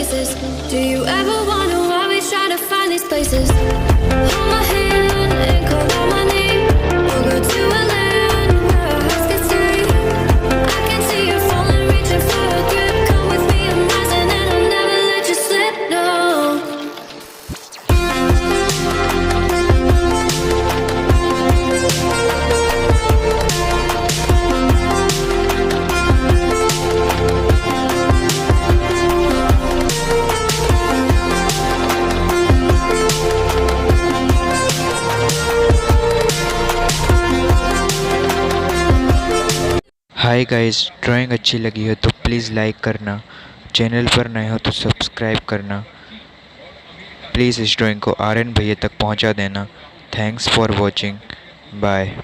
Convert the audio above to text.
faces. Do you ever wonder why we try to find these places? Hold my hand and call out my name. We'll go to a land where our hearts can stay. I can see you falling, reaching for a grip. Come with me, I'm rising and I'll never let you slip, no. Hi guys, drawing अच्छी लगी हो तो please like करना, channel पर नए हो तो subscribe करना। प्लीज़ इस ड्राइंग को आर्यन भैया तक पहुंचा देना। Thanks for watching, bye.